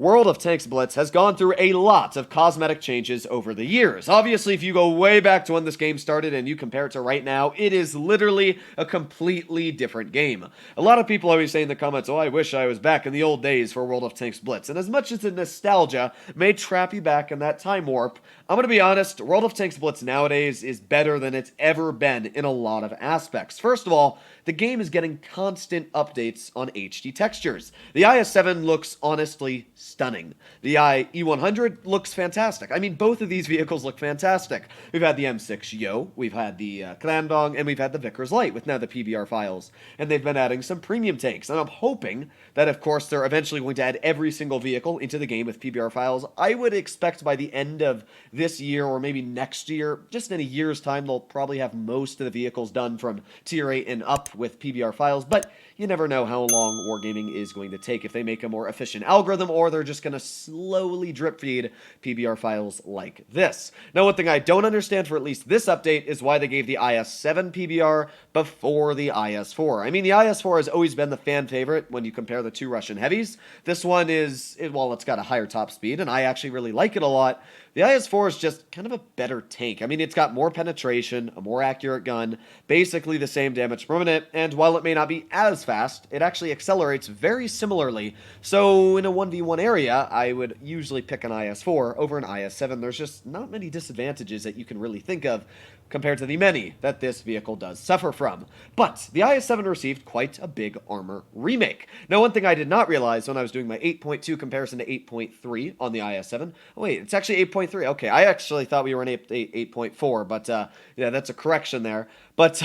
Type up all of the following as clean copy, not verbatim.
World of Tanks Blitz has gone through a lot of cosmetic changes over the years. Obviously, if you go way back to when this game started and you compare it to right now, it is literally a completely different game. A lot of people always say in the comments, oh, I wish I was back in the old days for World of Tanks Blitz. And as much as the nostalgia may trap you back in that time warp, I'm going to be honest, World of Tanks Blitz nowadays is better than it's ever been in a lot of aspects. First of all, the game is getting constant updates on HD textures. The IS-7 looks honestly stunning. The E100 looks fantastic. I mean, both of these vehicles look fantastic. We've had the M6 Yo, we've had the Krandong, and we've had the Vickers Light with now the PBR files. And they've been adding some premium tanks. And I'm hoping that, of course, they're eventually going to add every single vehicle into the game with PBR files. I would expect by the end of this year or maybe next year, just in a year's time, they'll probably have most of the vehicles done from tier 8 and up with PBR files, but you never know how long Wargaming is going to take if they make a more efficient algorithm or they're just going to slowly drip feed PBR files like this. Now, one thing I don't understand for at least this update is why they gave the IS-7 PBR before the IS-4. I mean, the IS-4 has always been the fan favorite when you compare the two Russian heavies. This one is, well, it's got a higher top speed, and I actually really like it a lot. The IS-4 is just kind of a better tank. I mean, it's got more penetration, a more accurate gun, basically the same damage per minute, and while it may not be as fast, it actually accelerates very similarly. So in a 1v1 area, I would usually pick an IS-4 over an IS-7. There's just not many disadvantages that you can really think of compared to the many that this vehicle does suffer from. But the IS-7 received quite a big armor remake. Now, one thing I did not realize when I was doing my 8.2 comparison to 8.3 on the IS-7, oh wait, it's actually 8.3. Okay, I actually thought we were in 8.4, but yeah, that's a correction there. But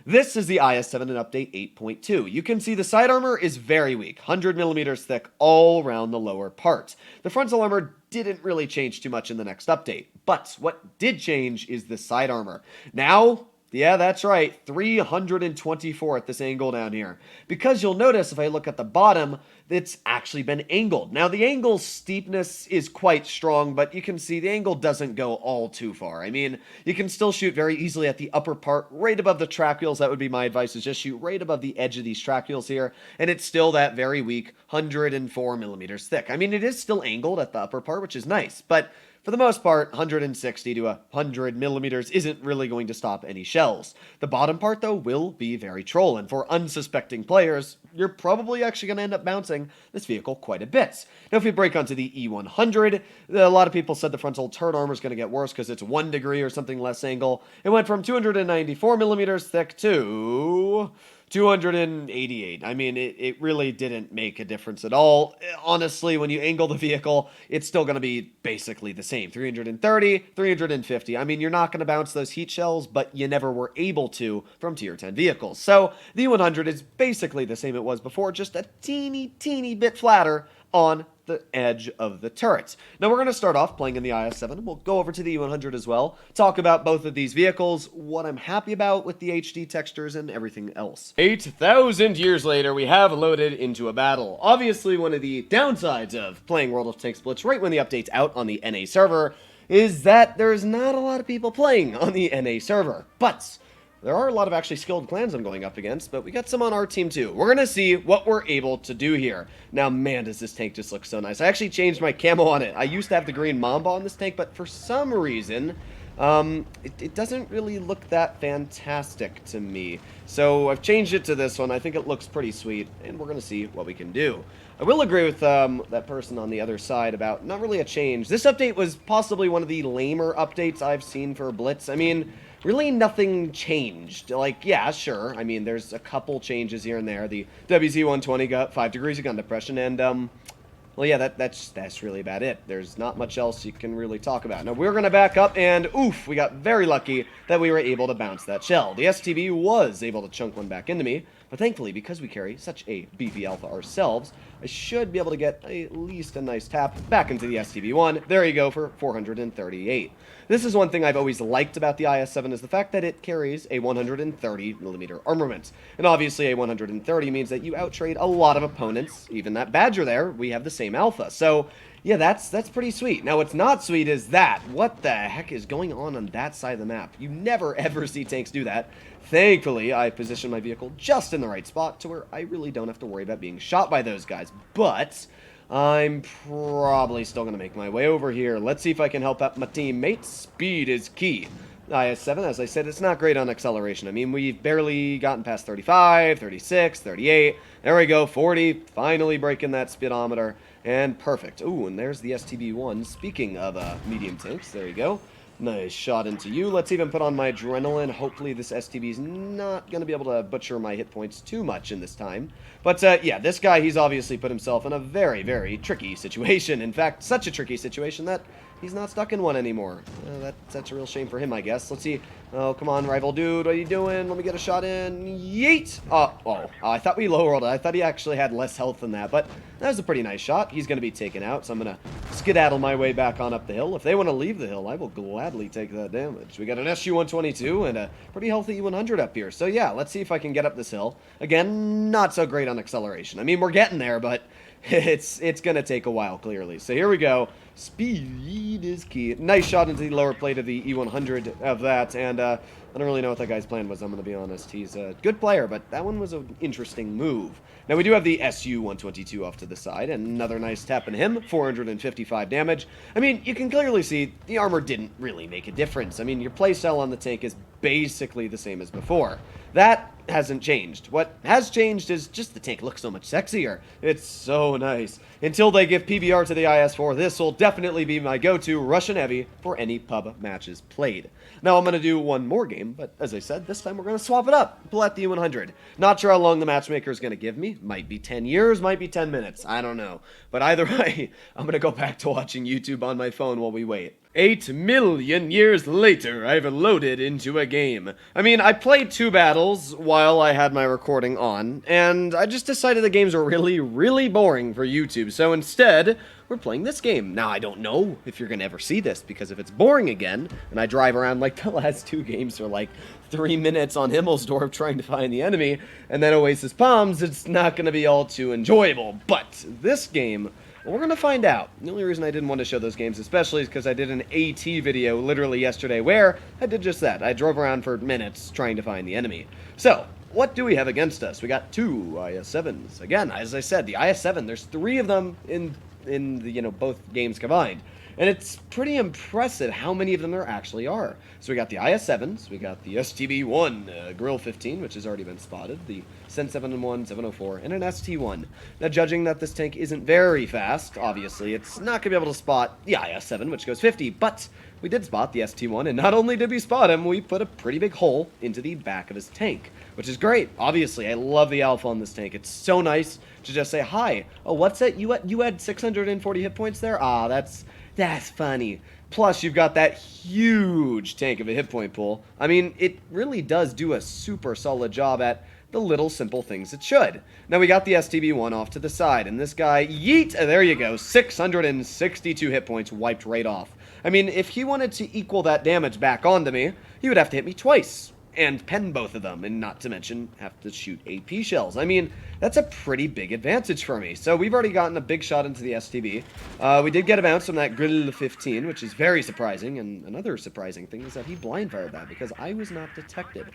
this is the IS-7 in update 8.2. You can see the side armor is very weak, 100 millimeters thick all around the lower part. The frontal armor didn't really change too much in the next update, but what did change is the side armor. Now, yeah, that's right, 324 at this angle down here. Because you'll notice if I look at the bottom, it's actually been angled. Now, the angle steepness is quite strong, but you can see the angle doesn't go all too far. I mean, you can still shoot very easily at the upper part, right above the track wheels. That would be my advice, is just shoot right above the edge of these track wheels here, and it's still that very weak 104 millimeters thick. I mean, it is still angled at the upper part, which is nice, but for the most part, 160 to 100 millimeters isn't really going to stop any shells. The bottom part, though, will be very troll, and for unsuspecting players, you're probably actually going to end up bouncing this vehicle quite a bit. Now, if we break onto the E100, a lot of people said the frontal turret armor is going to get worse because it's 1 degree or something less angle. It went from 294 millimeters thick to 288. I mean, it really didn't make a difference at all. Honestly, when you angle the vehicle, it's still going to be basically the same. 330, 350. I mean, you're not going to bounce those heat shells, but you never were able to from tier 10 vehicles. So the E100 is basically the same it was before, just a teeny bit flatter on the edge of the turret. Now we're going to start off playing in the IS-7. We'll go over to the E100 as well, talk about both of these vehicles, what I'm happy about with the HD textures, and everything else. 8,000 years later, we have loaded into a battle. Obviously, one of the downsides of playing World of Tanks Blitz right when the update's out on the NA server is that there's not a lot of people playing on the NA server, but there are a lot of actually skilled clans I'm going up against, but we got some on our team too. We're going to see what we're able to do here. Now, man, does this tank just look so nice. I actually changed my camo on it. I used to have the green Mamba on this tank, but for some reason, it doesn't really look that fantastic to me. So I've changed it to this one. I think it looks pretty sweet, and we're going to see what we can do. I will agree with that person on the other side about not really a change. This update was possibly one of the lamer updates I've seen for Blitz. I mean, really nothing changed. Like, yeah, sure. I mean, there's a couple changes here and there. The WZ-120 got 5 degrees of gun depression, and, well, yeah, that's really about it. There's not much else you can really talk about. Now, we're going to back up, and oof, we got very lucky that we were able to bounce that shell. The STB was able to chunk one back into me, but thankfully, because we carry such a beefy alpha ourselves, I should be able to get at least a nice tap back into the STB-1. There you go for 438. This is one thing I've always liked about the IS-7 is the fact that it carries a 130mm armament. And obviously a 130 means that you outtrade a lot of opponents. Even that Badger there, we have the same alpha. So yeah, that's pretty sweet. Now what's not sweet is that. What the heck is going on that side of the map? You never ever see tanks do that. Thankfully, I positioned my vehicle just in the right spot to where I really don't have to worry about being shot by those guys. But I'm probably still going to make my way over here. Let's see if I can help out my teammates. Speed is key. IS-7, as I said, it's not great on acceleration. I mean, we've barely gotten past 35, 36, 38. There we go, 40. Finally breaking that speedometer. And perfect. Ooh, and there's the STB-1. Speaking of medium tanks, there you go. Nice shot into you. Let's even put on my adrenaline. Hopefully this STB's not going to be able to butcher my hit points too much in this time. But yeah, this guy, he's obviously put himself in a very, very tricky situation. In fact, such a tricky situation that he's not stuck in one anymore. That's a real shame for him, I guess. Let's see. Oh, come on, rival dude. What are you doing? Let me get a shot in. Yeet! I thought we low-rolled it. I thought he actually had less health than that, but that was a pretty nice shot. He's going to be taken out, so I'm going to skedaddle my way back on up the hill. If they want to leave the hill, I will gladly take that damage. We got an SU-122 and a pretty healthy E100 up here. So yeah, let's see if I can get up this hill. Again, not so great on acceleration. I mean, we're getting there, but it's going to take a while, clearly. So here we go. Speed is key. Nice shot into the lower plate of the E100 of that, and I don't really know what that guy's plan was, I'm going to be honest. He's a good player, but that one was an interesting move. Now, we do have the SU-122 off to the side, and another nice tap in him, 455 damage. I mean, you can clearly see the armor didn't really make a difference. I mean, your playstyle on the tank is basically the same as before. That hasn't changed. What has changed is just the tank looks so much sexier. It's so nice. Until they give PBR to the IS-4, this will definitely be my go-to Russian heavy for any pub matches played. Now I'm going to do one more game, but as I said, this time we're going to swap it up. Pull out the E100. Not sure how long the matchmaker is going to give me. Might be 10 years, might be 10 minutes. I don't know. But either way, I'm going to go back to watching YouTube on my phone while we wait. 8 million years later, I've loaded into a game. I mean, I played 2 battles while I had my recording on, and I just decided the games were really, really boring for YouTube, so instead, we're playing this game. Now, I don't know if you're gonna ever see this, because if it's boring again, and I drive around like the last 2 games for like 3 minutes on Himmelsdorf trying to find the enemy, and then Oasis Palms, it's not gonna be all too enjoyable. But this game, we're going to find out. The only reason I didn't want to show those games especially is because I did an AT video literally yesterday where I did just that. I drove around for minutes trying to find the enemy. So, what do we have against us? We got 2 IS-7s. Again, as I said, the IS-7, there's 3 of them in the, both games combined. And it's pretty impressive how many of them there actually are. So we got the IS-7s, we got the STB-1 Grill 15, which has already been spotted, the Sen 7-1, 704, and an ST-1. Now, judging that this tank isn't very fast, obviously, it's not going to be able to spot the IS-7, which goes 50, but we did spot the ST-1, and not only did we spot him, we put a pretty big hole into the back of his tank, which is great. Obviously, I love the alpha on this tank. It's so nice to just say, hi, oh, what's that? You had 640 hit points there? Ah, that's funny. Plus, you've got that huge tank of a hit point pool. I mean, it really does do a super solid job at the little simple things it should. Now, we got the STB-1 off to the side, and this guy, yeet, there you go, 662 hit points wiped right off. I mean, if he wanted to equal that damage back onto me, he would have to hit me twice, and pen both of them, and not to mention have to shoot AP shells. I mean, that's a pretty big advantage for me. So we've already gotten a big shot into the STB. We did get a bounce from that Grill 15, which is very surprising, and another surprising thing is that he blind fired that because I was not detected.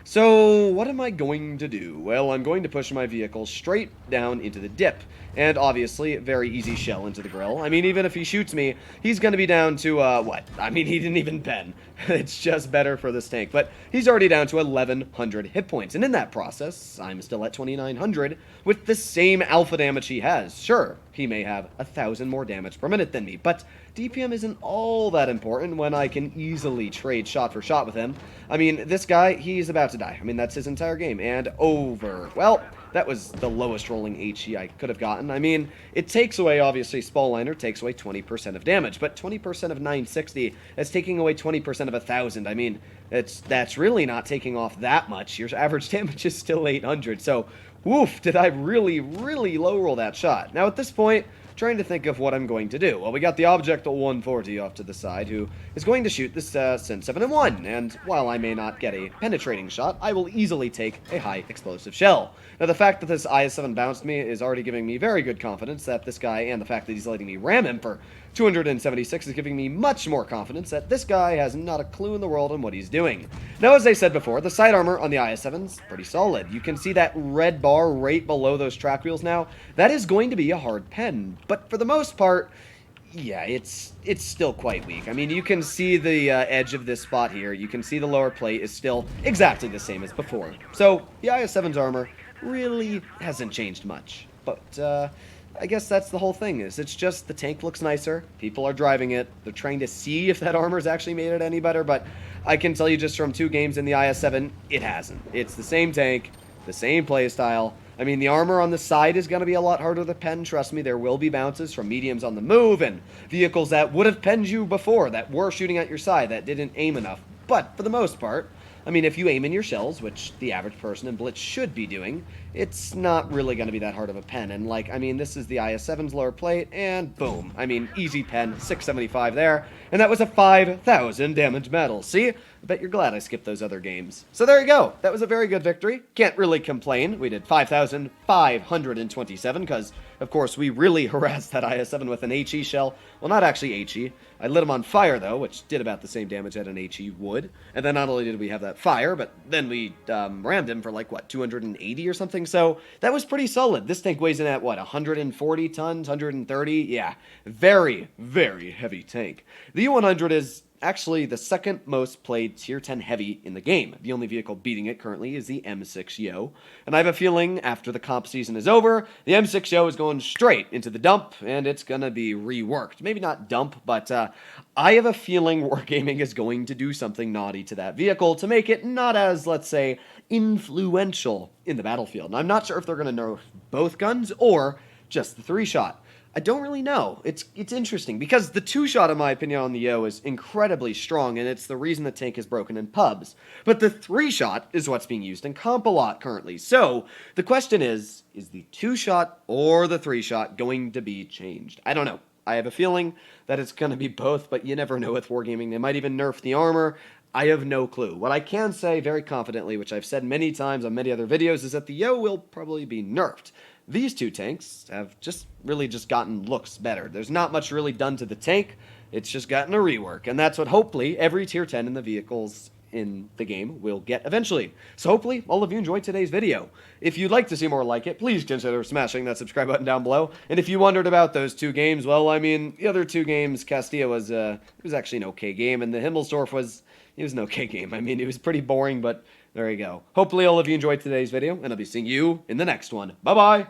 So what am I going to do? Well, I'm going to push my vehicle straight down into the dip, and obviously, very easy shell into the grill. I mean, even if he shoots me, he's going to be down to, what? I mean, he didn't even pen. It's just better for this tank, but he's already down to 1,100 hit points, and in that process, I'm still at 2,900 with the same alpha damage he has. Sure, he may have 1,000 more damage per minute than me, but DPM isn't all that important when I can easily trade shot for shot with him. I mean, this guy, he's about to die. I mean, that's his entire game, and over. Well, that was the lowest rolling HE I could have gotten. I mean, it takes away, obviously, Spall Liner takes away 20% of damage, but 20% of 960 is taking away 20% of 1,000. I mean, that's really not taking off that much. Your average damage is still 800, so woof, did I really, really low roll that shot. Now, at this point, trying to think of what I'm going to do. Well, we got the Object 140 off to the side, who is going to shoot this Sen 7 and 1, and while I may not get a penetrating shot, I will easily take a high explosive shell. Now, the fact that this IS-7 bounced me is already giving me very good confidence that this guy, and the fact that he's letting me ram him for 276 is giving me much more confidence that this guy has not a clue in the world on what he's doing. Now, as I said before, the side armor on the IS-7's pretty solid. You can see that red bar right below those track wheels now. That is going to be a hard pen, but for the most part, yeah, it's still quite weak. I mean, you can see the edge of this spot here. You can see the lower plate is still exactly the same as before. So, the IS-7's armor really hasn't changed much. But, I guess that's the whole thing, is it's just the tank looks nicer, people are driving it, they're trying to see if that armor's actually made it any better, but I can tell you just from 2 games in the IS-7, it hasn't. It's the same tank, the same playstyle. I mean, the armor on the side is going to be a lot harder to pen, trust me. There will be bounces from mediums on the move and vehicles that would have penned you before, that were shooting at your side, that didn't aim enough. But, for the most part, I mean, if you aim in your shells, which the average person in Blitz should be doing, it's not really going to be that hard of a pen. And, like, I mean, this is the IS-7's lower plate, and boom. I mean, easy pen, 675 there. And that was a 5,000 damage medal. See? I bet you're glad I skipped those other games. So there you go. That was a very good victory. Can't really complain. We did 5,527 because, of course, we really harassed that IS-7 with an HE shell. Well, not actually HE. I lit him on fire, though, which did about the same damage that an HE would. And then not only did we have that fire, but then we rammed him for, like, what, 280 or something? So that was pretty solid. This tank weighs in at, what, 140 tons, 130? Yeah, very, very heavy tank. The E100 is actually the second most played tier 10 heavy in the game. The only vehicle beating it currently is the M6 Yo. And I have a feeling after the comp season is over, the M6 Yo is going straight into the dump, and it's gonna be reworked. Maybe not dump, but I have a feeling Wargaming is going to do something naughty to that vehicle to make it not as, let's say, influential in the battlefield. And I'm not sure if they're gonna nerf both guns or just the 3-shot. I don't really know. It's interesting because the 2-shot, in my opinion, on the Yo is incredibly strong, and it's the reason the tank is broken in pubs. But the 3-shot is what's being used in comp a lot currently. So the question is the 2-shot or the 3-shot going to be changed? I don't know. I have a feeling that it's going to be both, but you never know with Wargaming. They might even nerf the armor. I have no clue. What I can say very confidently, which I've said many times on many other videos, is that the Yo will probably be nerfed. These 2 tanks have really just gotten looks better. There's not much really done to the tank. It's just gotten a rework. And that's what hopefully every tier 10 in the vehicles in the game will get eventually. So hopefully all of you enjoyed today's video. If you'd like to see more like it, please consider smashing that subscribe button down below. And if you wondered about those 2 games, well, I mean, the other 2 games, Castilla was actually an okay game, and the Himmelsdorf was an okay game. I mean, it was pretty boring, but there you go. Hopefully all of you enjoyed today's video, and I'll be seeing you in the next one. Bye-bye!